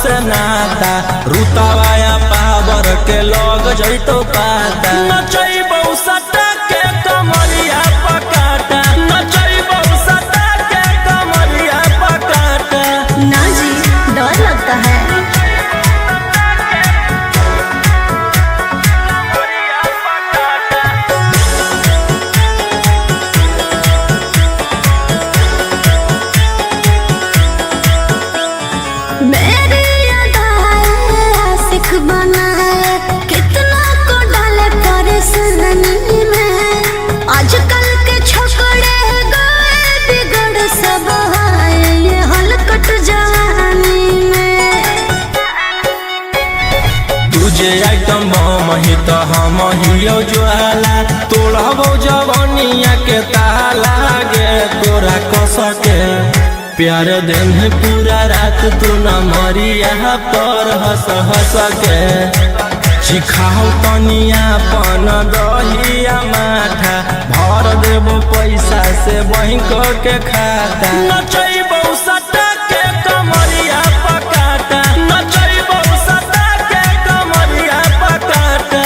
से नाता रुतवाया पावर के लोग जैतो पाता नचैबौ सटा के कमरिया पकाटा नचैबौ सटा के कमरिया पकाटा। ना जी डर लगता है। कितना को डाले परेशानी में आजकल के छोकरे गए बिगड़ सब ये हलकट जवानी में। तुझे आइटम बम ही तो हम हियो ज्वाला तोड़बो जवानिया के ताला गे तोरा कसके प्यार दिन है पूरा रात तू न मरिया पर हंस हंस के चिखाओ तनिया पन दहिया माथा भर देबो पैसा से बैंक के खाता नचैबौ सटा के कमरिया पकाटा नचैबौ सटा के कमरिया पकाटा।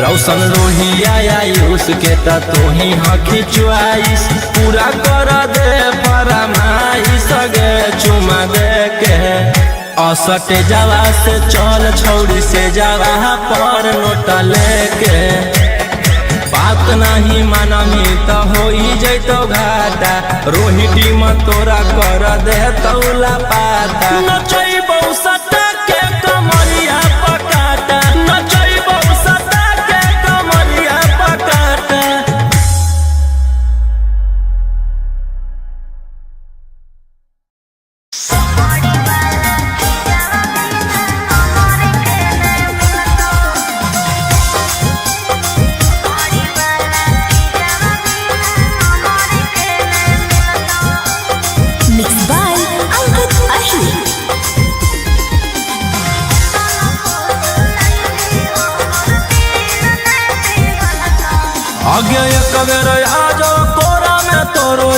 रौशन रोहिया आयुष के तू ही हकी चुआइस पूरा कर दे फरमाइश गे चुमा दे के असटे जावा से चल छौड़ी से जावा पर नोट लेके बात नहीं मानमी तो हो जैतो घाटा रोहिणी में तोरा कर दे तौला पाता नचैबौ सटा के कमरिया पकाटा नचैबौ सटा के कमरिया पकाटा।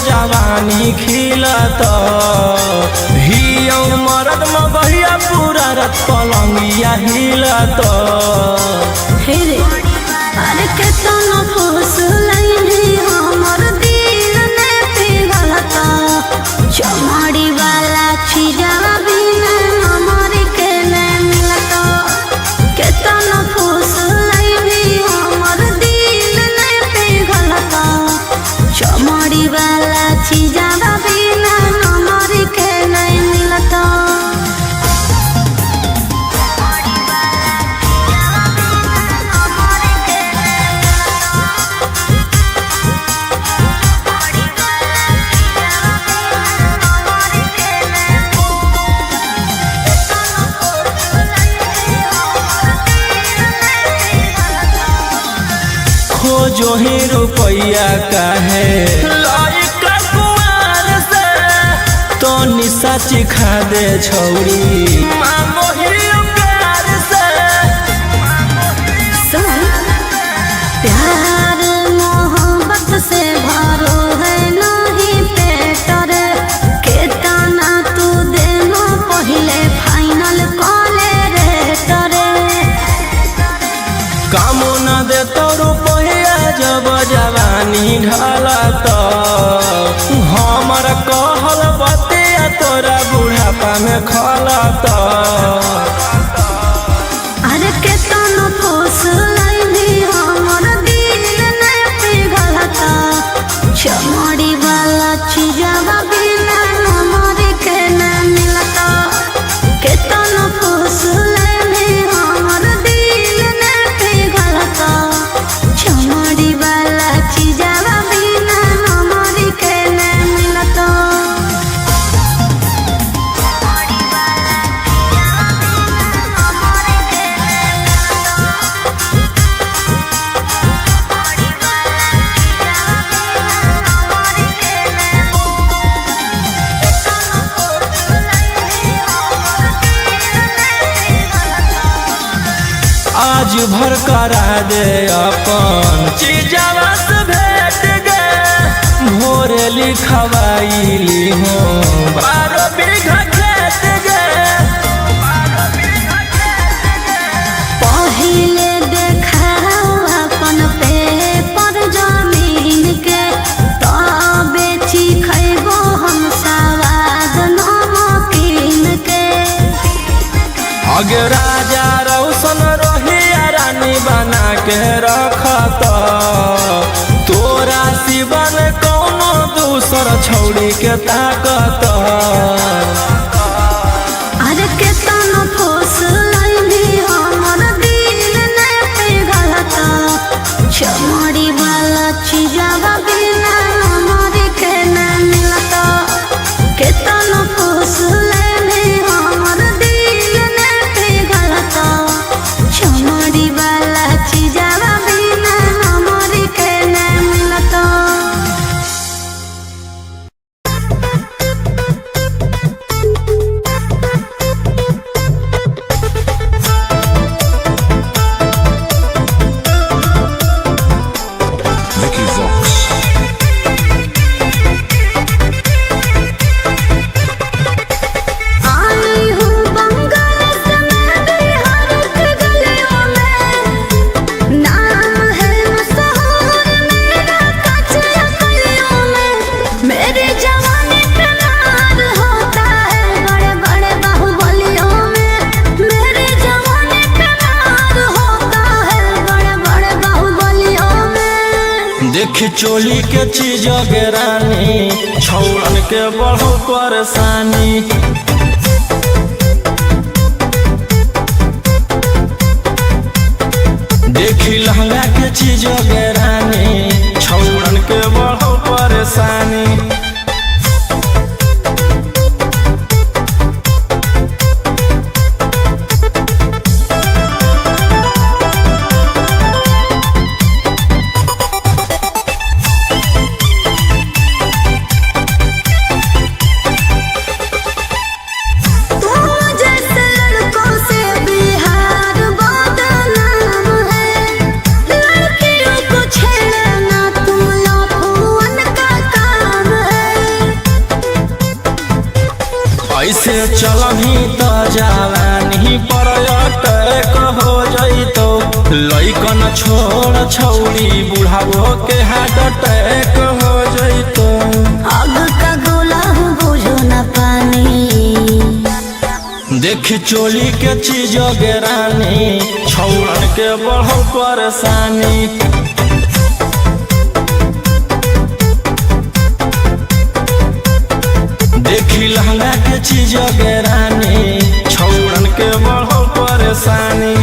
जवानी खिलत हियो मरद में बहिया पूरा रत पलंगिया हिलत हे रे अरे केतना फुसलैनी हमर दिल ने पिघलता चमड़ी वाला छिजवा बिना हमर के ने मिलता केतना फुसलैनी हमर दिल ने पिघलता चमड़ी वाला छिजवा बिना हमर के ने मिलता खोजो ही रुपया काहे लायक कुआर से तो निशा चिखा दे छौरी मांगो ही प्यार से सुन प्यार मोहब्बत से भरो है नहीं पेटर केतना तू देनो पहले फाइनल कॉले रे तरे कामो न दे तो रुपया जब जवानी ढलत हमर कहल बतिया तोरा बुढ़ापा में खलत अरे केतना फुसलैनी हमर दिल ने पिघलता चमड़ी वाला छिजवा बिना हमर के न मिलता केतना फुसलैनी हमर दिल ने पिघलता चमड़ी वाला छिजवा बिना हमर के न मिलता आज भर करा दे अपन चीजवा से भेट गे भोरे लिखवाइली हो 12 बीघा खेत गे पहिले देखाओ अपन पेपर जमीन के तबे खैबो हम सवाद नमकीन के अगे राजा रौशन रोहिया रानी बना के रखत तोरा सिवन कौनो दूसर छौड़ी के ताकत अरे केतना फुसलैनी हमर दिल ने पिघलता चमड़ी वाला छिजवा बिना हमर के न मिलता केतना फुसलैनी हमर दिल ने पिघलता चमड़ी वाला छिजवा बिना हमर के न मिलता Vicky Vox. आई हूँ बंगाल से मैं बिहार के गलियों में नाम है मशहूर मेरा कच्चे गलियों में मेरी जवानी पे नार होता है बड़े बड़े बाहुबलियों में मेरी जवानी पे नार होता है बड़े बड़े बाहुबलियों में देख चोली के चीज गे रानी छौड़न के बढ़ो परेशानी देखी लहंगा के चीज गे रानी छौड़न के बढ़ो परेशानी ऐसे चलही त जवानी पर अटैक हो जइतो लइकन छोड़ छौड़ी बुढ़ावो के हार्ट अटैक हो जइतो। आग का गोला बुझो न पानी देखी चोली के चीज गेरानी छौड़न के बढ़ो परेशानी। देखी लहंगा के चीज गेरानी छौड़न के बढ़ो परेशानी।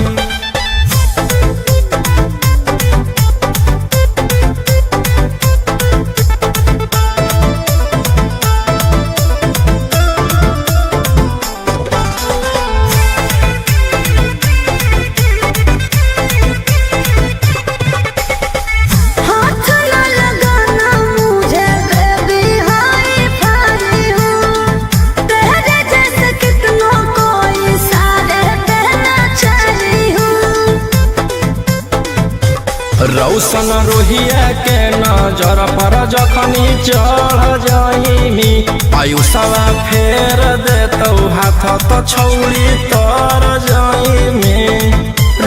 रौशन रोहिया के नजर पर जखनी चढ़ जाइमी आयुषवा फेर देतौ हाथ तो छौड़ी तर जाइमी।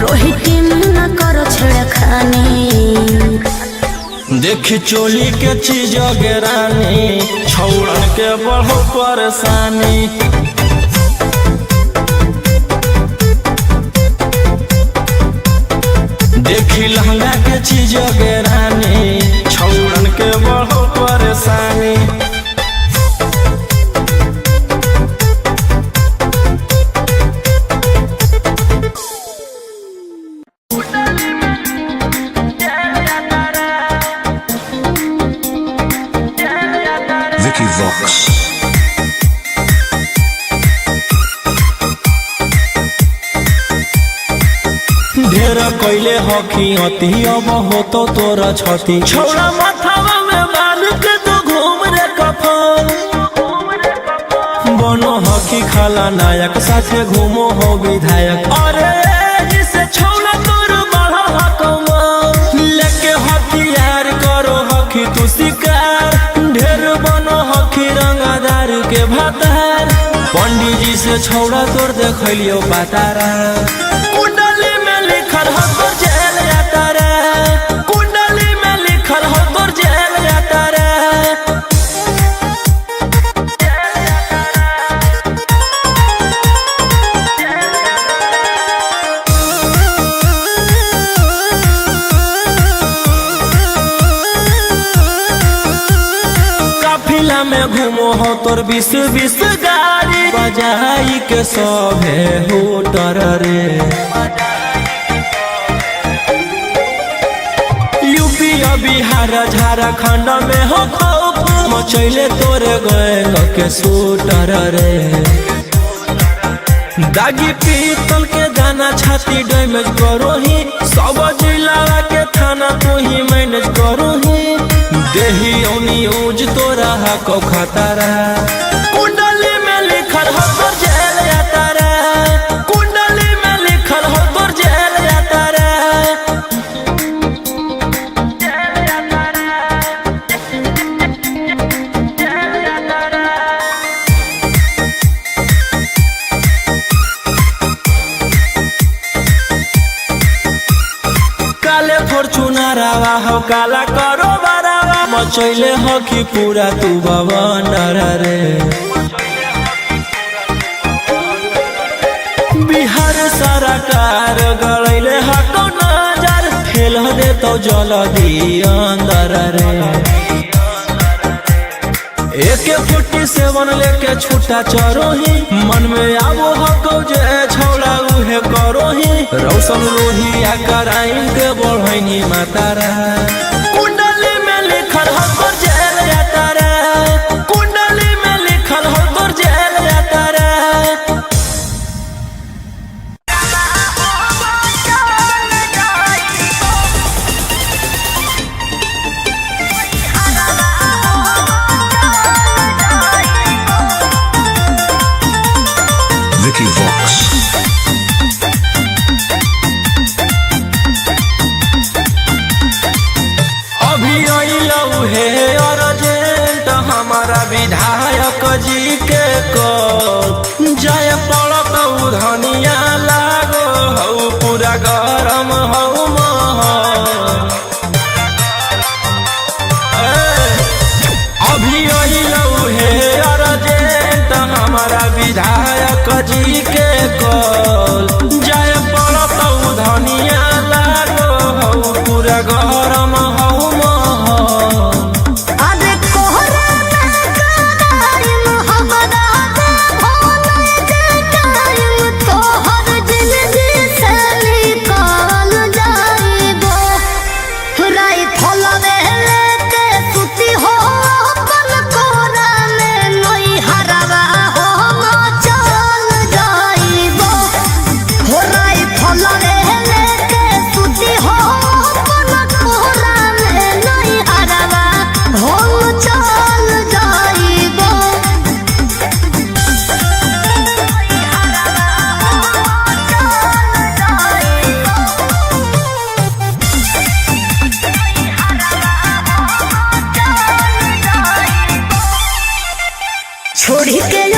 रोहिती न करो छेड़खानी देखी चोली के चीज गेरानी छौड़न के बढ़ो परेशानी। देखी लहंगा के चीज गेरानी छौड़न के बढ़ो परेशानी। Vicky Vox. ढेर कैले हकी अति अब हो तो तोरा छती छौड़ा माथावा में बांध के तो घूम रे कफन बनो हकी खाला नायक साथे घूमो हो विधायक। अरे जिसे छौड़ा तोर बढ़ा हकमा लेके हथियार करो हकी तू शिकार ढेर बनो हकी रंगादार के भातार पंडित जी से छौड़ा तोर देखलियो पातारा। कुंडली में लिखल हो तोर जेल जाता रे। काफिला में घूमो हो तोर 20-20 गाड़ी बजाई के सभे होटर रे। बिहार झारखंड में हो खौफ मचैले तोरे गैंग के शूटर रे। दागी पीतल के दाना छाती डैमेज करो ही सब जिला के थाना तू ही मैनेज करो ही देही न्यूज तोरा हको खतरा। कुंडली में लिखल हो तोर जेल जाता रे। कुंडली में लिखल हो तोर जेल जाता रे। फॉर्चूनरवा हो काला करो बरावा मचैले हो कि पूरा तू बवंडर रे। बिहार सरकार गड़ैले हको नजर फेल दे तो जल्दी अंदर रे। AK-47 लेके छूटा चरो ही मन में आवो हको जे छौड़ा उहे करो ही रौशन रोहिया कराइन के बढ़ैनी मातारा। कुंडली में लिखल हो तोर जेल जाता रे। कुंडली में लिखल हो तोर जेल जाता रे। Vicky Vox. विधायक जी के कॉल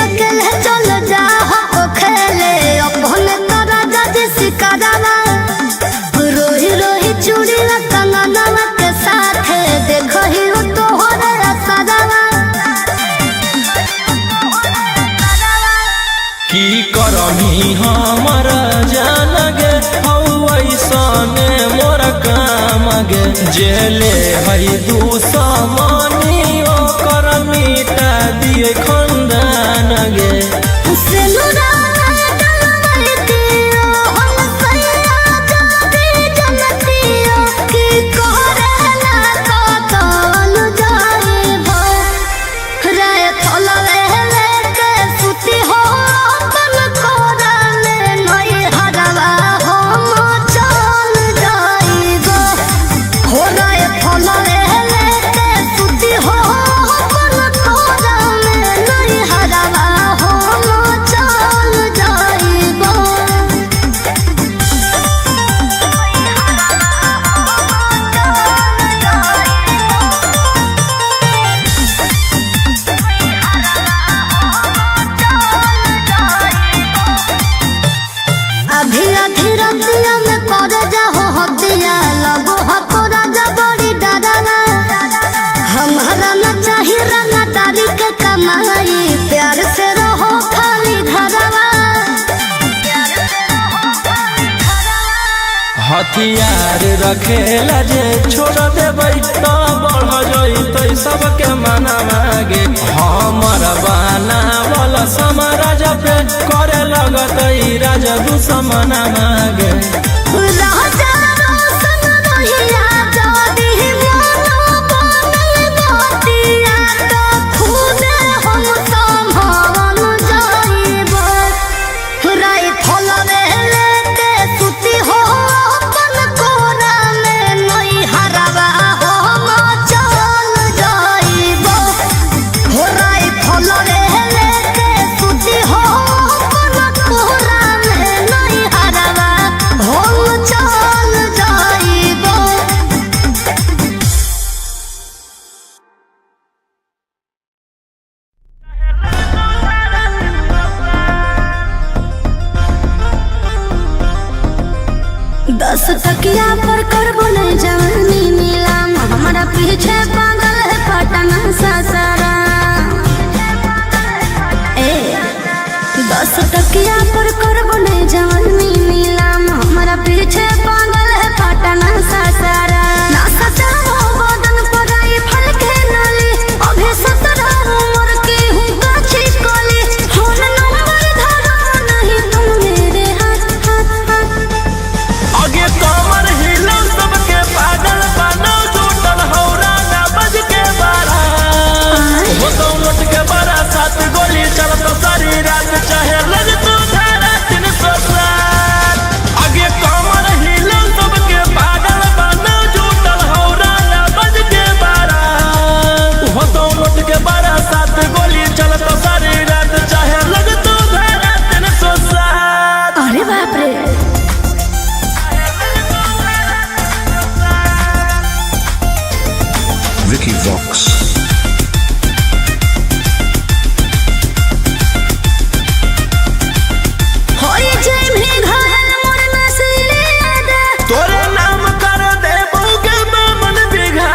अकेले चल जा हो खेले अपने तोरा जज सिकरवा रोही रोही चूड़ी कंगनवा के साथ देखो ही तोहरा सजवा की करमी हमर जान गे ऐसने मोर काम गे जेले हई दुश्मनी ओकर मिटा दिए खंदान गे प्यार से रहो खाली घरवा हथियार रखेला जे छोड़ देबै तो बढ़ जइतै सबके मनवा गे हमर बाना वाला समाराज पे करे लगतै राज दुश्मनवा गे राजा रोशन रहिया जदी मोनो बने बतिया तो खुदे हम संभावन जाइबो राई फलवे लेके सुती हो अपन कोरा में नई हरवा हम चल जाइबो राई फलवे लेके सुती हो अपन कोरा में नई हरवा हम चल जाइबो दस तकिया पर करबो नहीं जवानी नीलाम हमारा पीछे पागल है पटना सासारा ए 10 टकिया पर करबो नहीं जवानी नीलाम हमारा पीछे पागल है पटना सासारा ना सचाओ बदन पर आई फल के नाली अभी 17 उम्र की हूँ गाछी कली फोन नंबर धरो नहीं तुम मेरे हाथ हाथ हाथ आगे कमर हिलो सबके पागल बनो टूटल हौरा ना बज के बारा हो तो लट के बारा 7 गोली चलत सारी रात चाहे लग तू धारा 307 आगे कमर हिलो सबके पागल बनो टूटल हौरा ना बज के बारा हो तो लट के बारा 7 गोली चलत सारी रात चाहे लग तू धारा 307 अरे बाप रे Vicky Vox. होई जय में घायल मोर नसीले दे तोरे नाम कर दे बहुके मन बिघा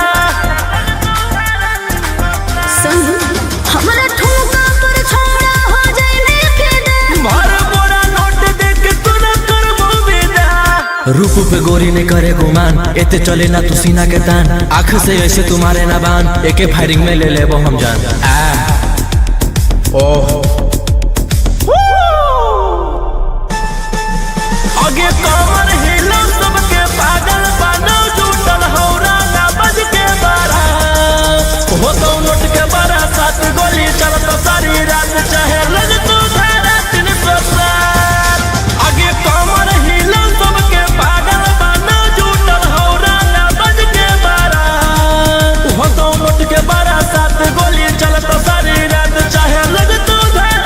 संग हमरा ठुमका पर छोड़ा हो जाए फिदा भर बोरा नोट देख तू न करबो विदा रूप पे गोरी ने करे गुमान एते चले ना तू सीना के तान आँख से ऐसे तुम्हारे ना बान एके फायरिंग में ले लेबो हम जान ओह आगे कमर हिलो सबके पागल बनो टूटल हौरा ना बज के बारा हो तो नोट के बारा 7 गोली चलत सारी रात चाहे लग तू धारा 307 आगे कमर हिलो सबके पागल बनो टूटल हौरा ना बज के बारा हो तो नोट के बारा 7 गोली चलत सारी रात चाहे लग तू धारा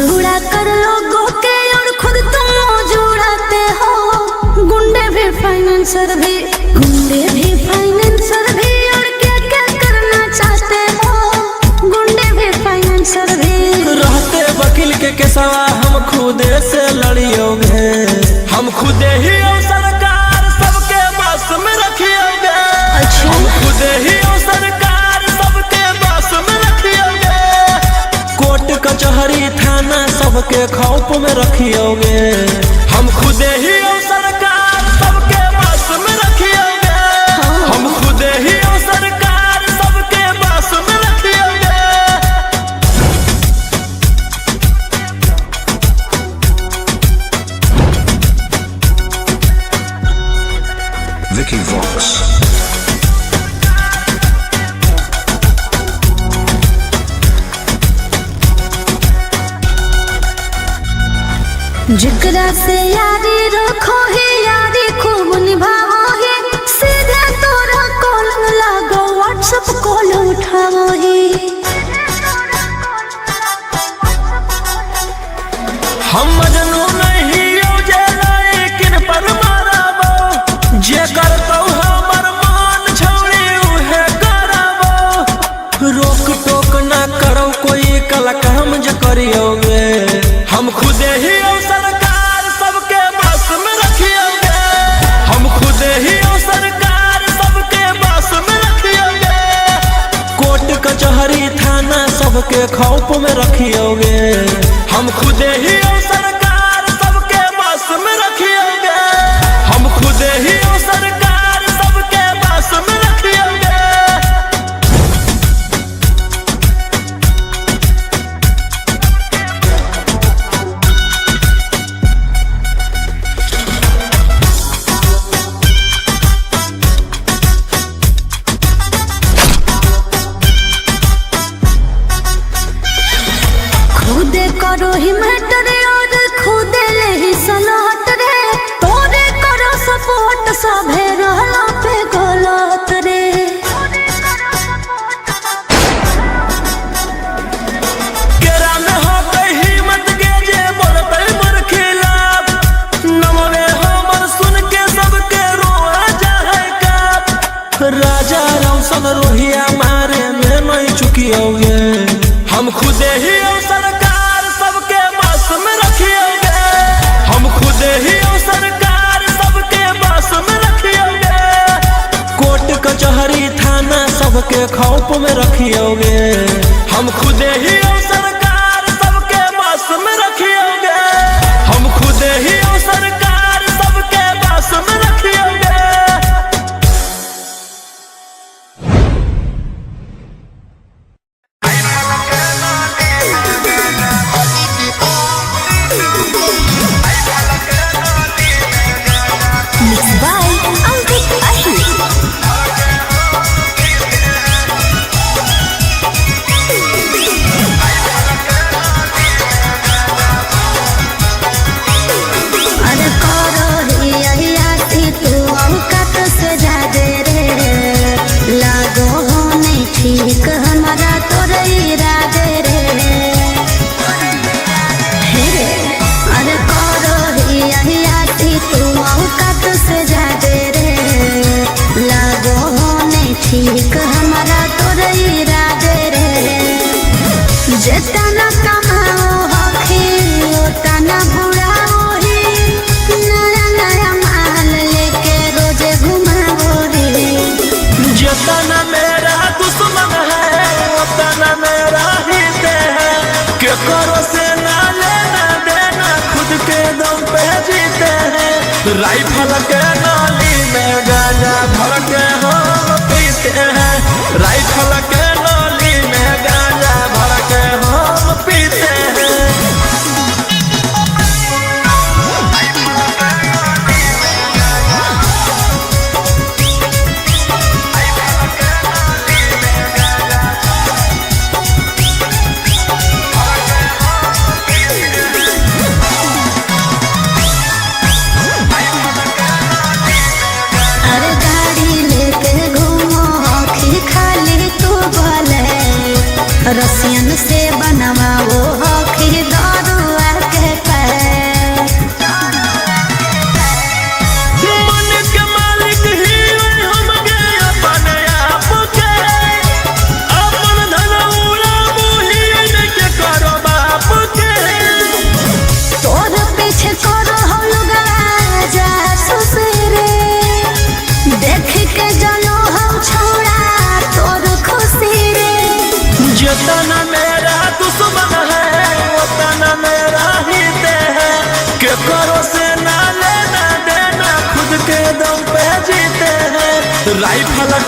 जुड़ा कर लोगों के और खुद तुम जुड़ाते हो। गुंडे भी फाइनेंसर भी और क्या क्या करना चाहते हो। गुंडे भी फाइनेंसर भी रहते वकील के केसवा हम खुदे से लड़ियोगे। हम खुदे ही सरकार सबके बस में रखियोगे। हम खुदे ही सरकार सबके बस में रखियोगे। कोर्ट कचहरी थाना सबके खौफ में रखियोगे। हम खुदे ही सरकार सबके बस में रखियोगे। हम खुदे ही सरकार सबके बस में रखियोगे। Vicky Vox. जिगरा से यारी रखो है, यारी खूब निभाओ है। सीधे तोरा कॉल लागो, व्हाट्सएप कॉल उठाओ है। हम मजनू नहीं लेकिन पर माराबो। जे करतौ हमर मान छौड़ी उहे कराबो। रोक टोक ना करो कोई कल काम ज करियोगे। हम खुदे ही सरकार सबके बस में रखियोगे। हम खुदे ही सरकार सबके बस में रखियोगे। कोर्ट कचहरी थाना सबके खौफ में रखियोगे। हम खुदे ही सरकार सबके बस में रखियोगे। हम खुदे ही सरकार सबके बस में रखियोगे। खुदे करो ही मैटर और खुदे ले ही सलाहट रे। तोरे करो सपोर्ट सभे रहला पे गलत रे। केरा में हो कहीं मत गे जे बोलते मोर खिलाफ। नमवे हमर सुन के सबके रोआ जाए काप। राजा रौशन रोहिया मारे में नहीं चुकियोगे। हम खुदे ही सरकार सबके बस में रखियोगे। हम खुदे ही सरकार सबके बस में रखियोगे। कोर्ट कचहरी थाना सबके खौफ में रखियोगे। हम खुदे ही सरकार सबके बस में रखियोगे। हम खुदे ही सरकार सबके बस में रखियोगे। Mixed by Ankit Ahir. अरे करो ही यही आती तू औकात से ज्यादा रे। लागो हो नहीं ठीक हमारा तोरे इरादे रे। अरे करो ही यही आती तू औकात से ज्यादा रे। लागो हो नहीं ठीक हमारा तोरे इरादे रे। जितना कमाओ हखी उतना बुढ़ाओ ही। नया नया माल लेके रोजे घुमाओ रे। जितना मेरा दुश्मन है उतना मेरा हित है। के करो से ना लेना देना खुद के दम पे जीते हैं। राइफल के नाली में गांजा भर के हम पीते हैं। राइफल के नाली में गांजा भर के हम पीते हैं। अरे गाड़ी लेके घूमो हखी खाली तू बोले। रसियन से बनवाओ हखी दारू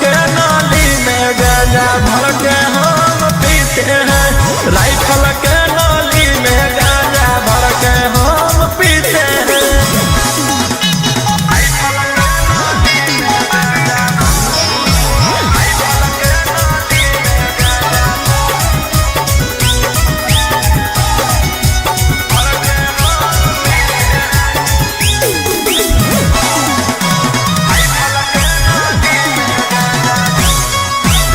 के नाली में गांजा भर के हम पीते हैं, राइफल के नाली में गांजा भर के हम पीते हैं।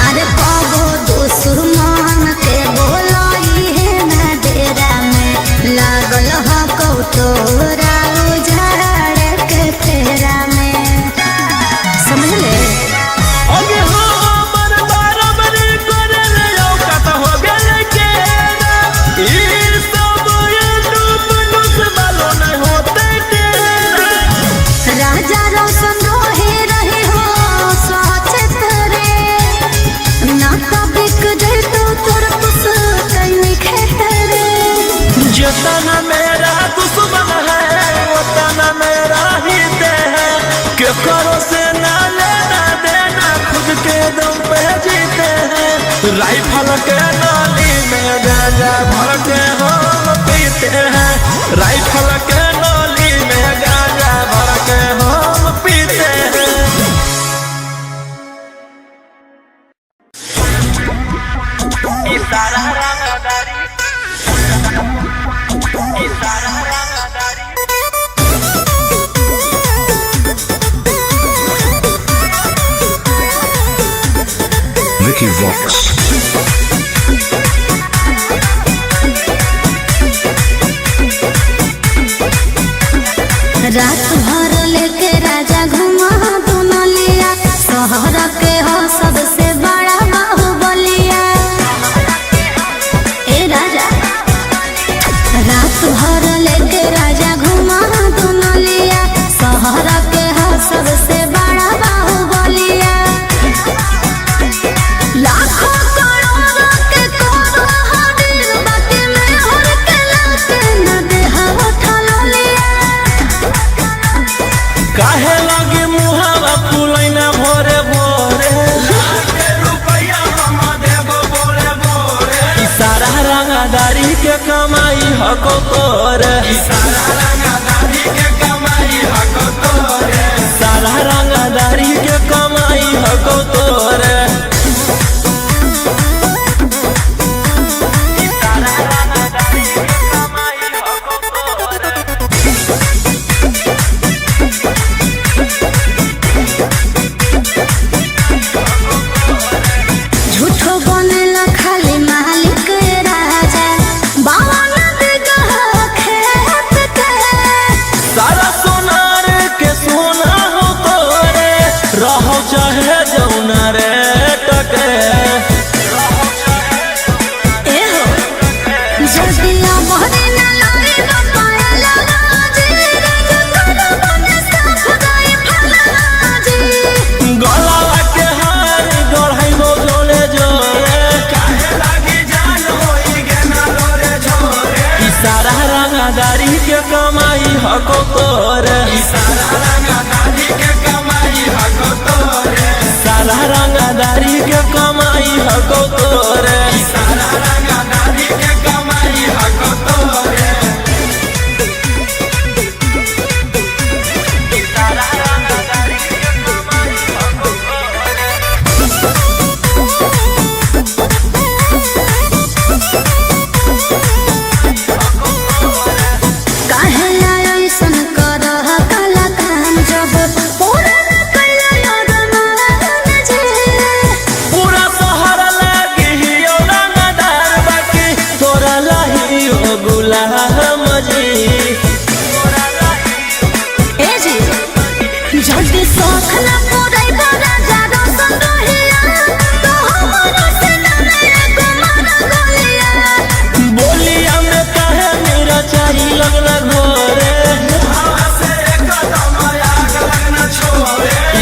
अरे कबो दुश्मन के बोलाई है ना डेरा में लागल ह कौतोरा उजाड़ के फेरा में, समझ ले। अगे हमर बराबरी करे ले औकात हो गेल के ई सब यूट्यूब वालों नहीं होते के। राजा रोशन रहे हो सचेत रे, ना बिक जाए तो तोर पुस्तैनी खेत रे। जितना मेरा दुश्मन है उतना मेरा हित है, के करो से ना लेना देना खुद के दम पे जीते हैं। राइफल के नाली में गांजा भर के हम पीते हैं, राइफल के नाली में गांजा भर के हम पीते हैं। इशारा रंगदारी, इशारा रंगदारी। Vicky Vox. रात भर लेके राजा घुमा दुनलिया, शहर के हो सबसे बड़ा बाहुबलिया। ए राजा रात भर लेके राजा घुमा दुनलिया, शहर के हो सबसे बड़ा बाहुबलिया। लाखों करोड़ों के कोनो हदिल बाकी में हर के लाके न देहा उठल लिया। काहे लगे मुहावा फुलैना भोरे भोरे, रुपया हम देबो बोरे बोरे। इशारा रंगदारी के कमाई हको तोरे, इशारा रंगदारी के कमाई हको तोरे, सारा रंगदारी के कमाई हको तोरे। इशारा रंगदारी के कमाई हको तोरे। झूठो बनेला खाली मालिक राजा, बाबा नदी कहा खेत के। सारा सोनार के सोना हो तोरे, रहो चाहे जौना रे टके। ए हो जदिया बहरे ना लगे बपाया लगाजी, राजा करो बने साफ गई फलाजी। गलावा के हार गढ़ाइबो जोरे जोरे, काहे लागी जान होई गे ना लोरे झोरे। इशारा रंगदारी के कमाई हको तोरे, इशारा रंगदारी के कमाई हको तोरे, सारा रंगदारी के कमाई हको तोरे, इशारा रंगदारी के कमाई हको तोरे। इशारा रंगदारी के कमाई हको तोरे। काहे ऐसन करह काला काम, जब पूरा न कैला रमान जे। पूरा शहर लागी हियो रंगदार बाकी, तोरा लाही हो गुलाम जी। ए जी जल्दी शौख न पूरे राजा रोशन रहिया, तो हमरो से न मेरे मारा गोलिया। बोलिया में काहे मेरा चाही लगना घोरे,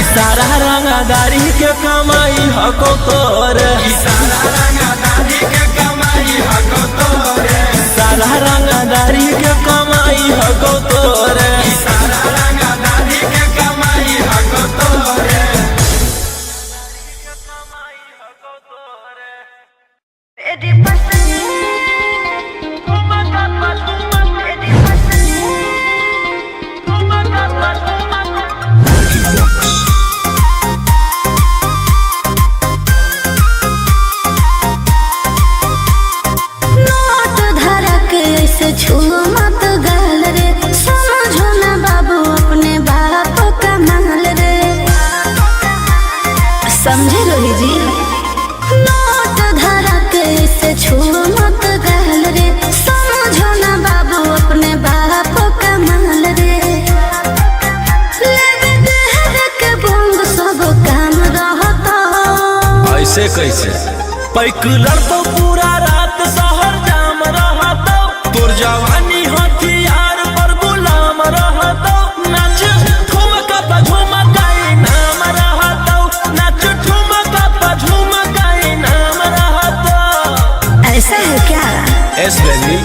इशारा रंगदारी के कमाई हको तोरे, इशारा रंगदारी के कमाई हको तोरे, सारा रंगदारी के कमाई हको तोरे, इशारा रंगदारी के कमाई हको तोरे। पैकुलर तो पूरा रात शहर जाम रहतो, तोर जवानी हथियार पर गुलाम रहतो। नाच ठुमका पा झुमकाई नाम रहतो, नाच ठुमका पा झुमकाई नाम रहतो। ऐसा है क्या? एस बेबी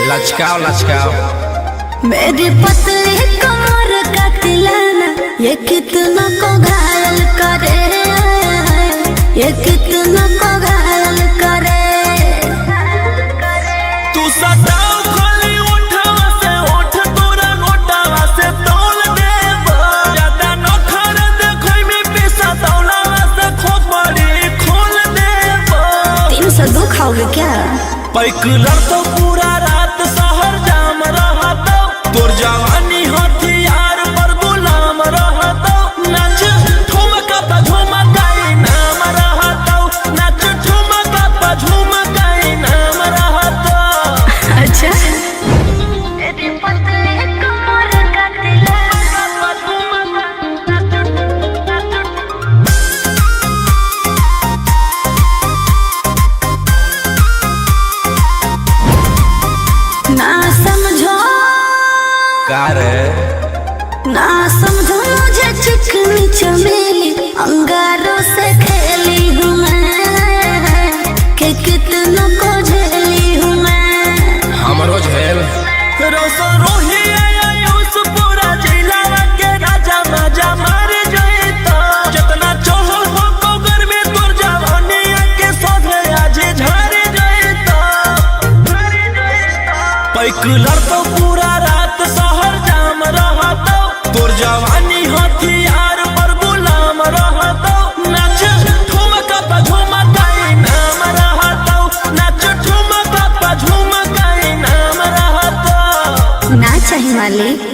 लचकाओ लचकाओ मेरी पतली कमर का तिलाना ये कितना को घायल करे, ये कितना को घायल करे। तू सताओ खाली उठावा से उठ तोरा गोटावा से तोल देबो, ज्यादा नखर देखै में पैसा तौलावा से खोपड़ी खोल देबो। 302 खाओगे क्या? पैकुलर तो पूरा रात शहर जाम रहतो, तोर जवानी हथियार पर गुलाम रहतो। नाच ठुमका पा झुमकाई नाम रहतो, नाच ठुमका पा झुमकाई नाम रहतो। अच्छा मेरी पतली कमर का ना समझो ना समझो मुझे चिकनी चमेली अंगारों से खेली हूँ मैं, कि कितना को झेली हूँ मैं। हमरो झेल रोसो रोही आयुष पूरा जिला के राजा मजा मार जइतो, जितना चढ़ल हो कोगर में तोर जवानी के सोधे आज झर जइतो। पैकुलर तो पूरा रात शहर जाम रहतो, तोर जवानी हथियार पर गुलाम रहतो। नाच ठुमका पा झुमकाई नाम रहतो, नाच ठुमका पा झुमकाई नाम रहतो। ना चाहिए मालिक।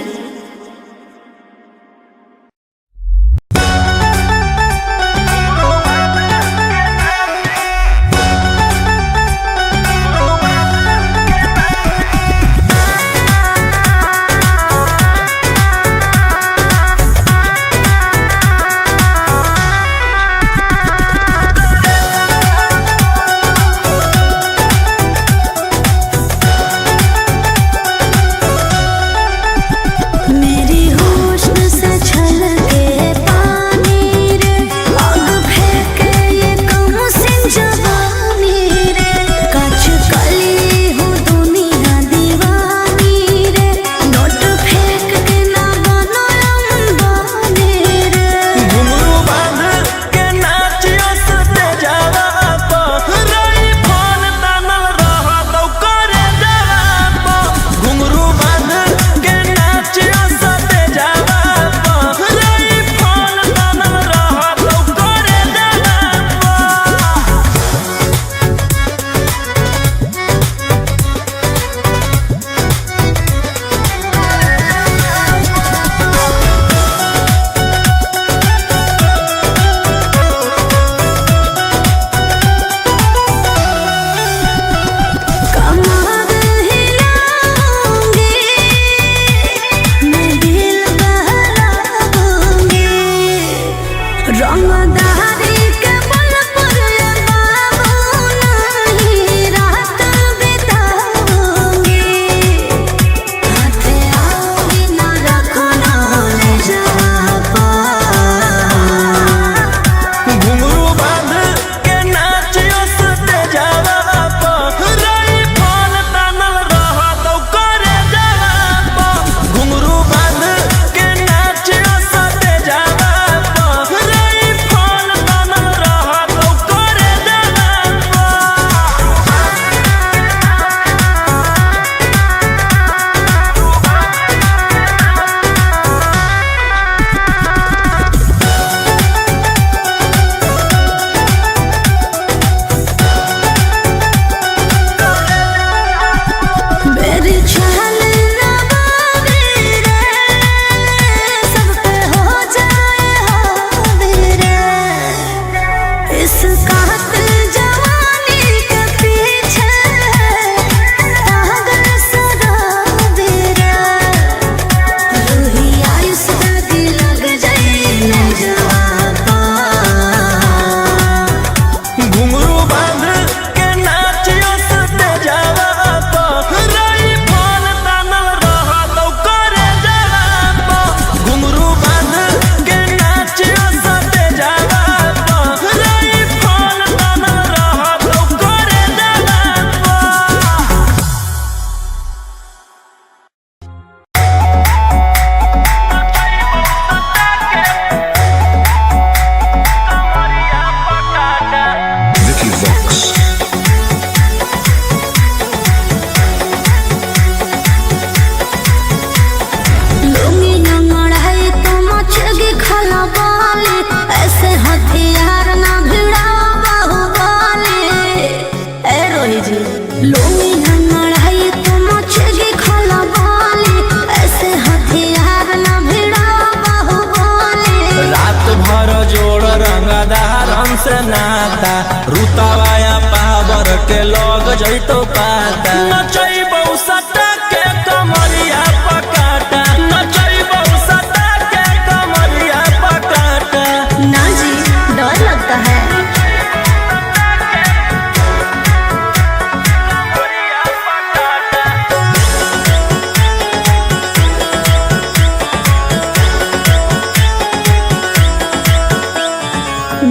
से नाता रुतवाया पावर के लग जैतो पाता नचैबौ सटा के कमरिया पकाटा नचैबौ सटा के कमरिया पकाटा। ना जी, डर लगता है।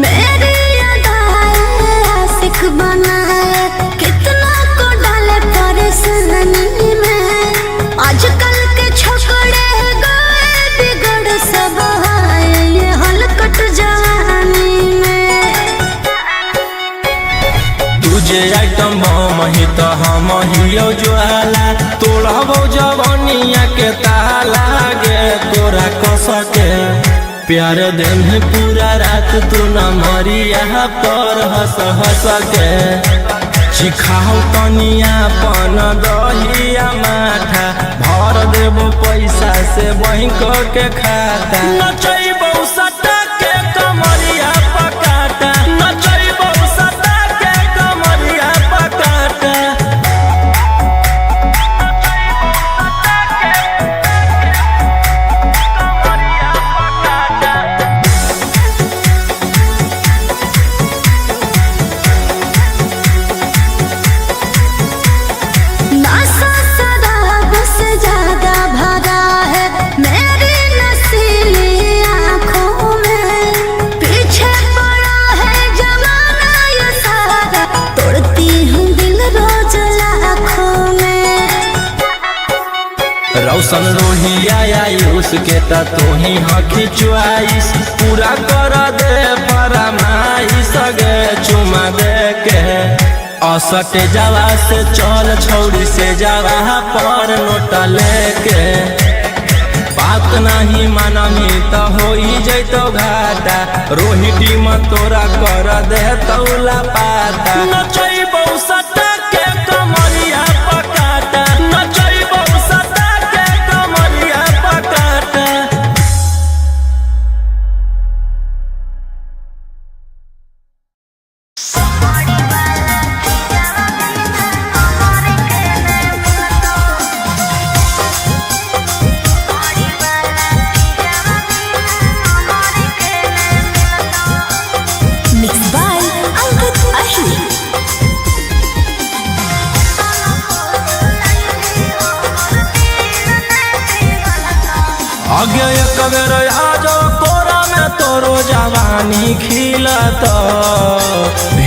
मेरी अदाएं आशिक बनाए, कितना को डाले परेशानी में। आजकल के छोकरे गए बिगड़ सब है ये हलकट जवानी में। तुझे आइटम बम ही तो हम हियो ज्वाला तोड़बो जवानिया के ताला गे तोरा कसके प्यार दिन पूरा रात तू न मरिया पर हंस हंस के चिखाओ तनिया पन दहिया माथा भर देबो पैसा से बैंक के खाता नचैबौ सटा के कमरिया पकाटा नचैबौ सटा के कमरिया पकाटा। नशा शराब से ज्यादा भरा है मेरी नशीली आँखों में। पीछे पड़ा है जमाना ये सारा, तोड़ती हूँ दिल रोज लाखों में। रौशन रोहिया आयुष के त तोही हकी च्वाइस पूरा कर दे फरमाइश गे चुमा दे के असटे जावा से चल छौड़ी से जावा पर नोट लेके बात नहीं मानमी त होई जैतो घाटा रोहिटी में तोरा कर दे तौला पाता नचैबौ सटा के कमरिया पकाटा नचैबौ सटा के कमरिया पकाटा। Mixed by Ankit Ahir. आगे एक बेर आजो कोरा में तोरो जवानी खिलत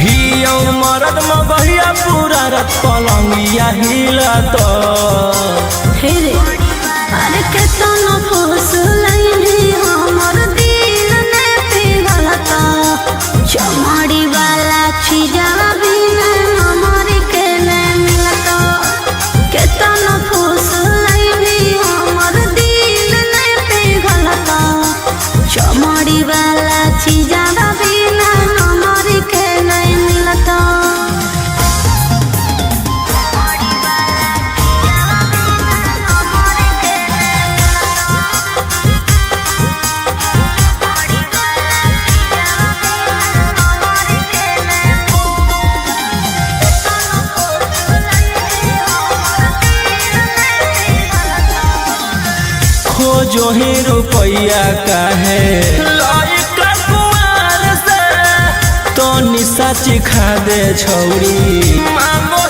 हियो मरद में बहिया पूरा रत पलंगिया हिलत हे रे, अरे केतना फुसलैनी हमर दिल ने पिघलता। चमड़ी वाला चीजा बिना हमर के ने मिलता। केतना फुसलैनी हमर दिल ने पिघलता। चमड़ी वाला चीजा बिना हमर के ने मिलता। खोजो ही रुपया काहे लायक कुआर से तो निशा चिखा दे छौड़ी मांगो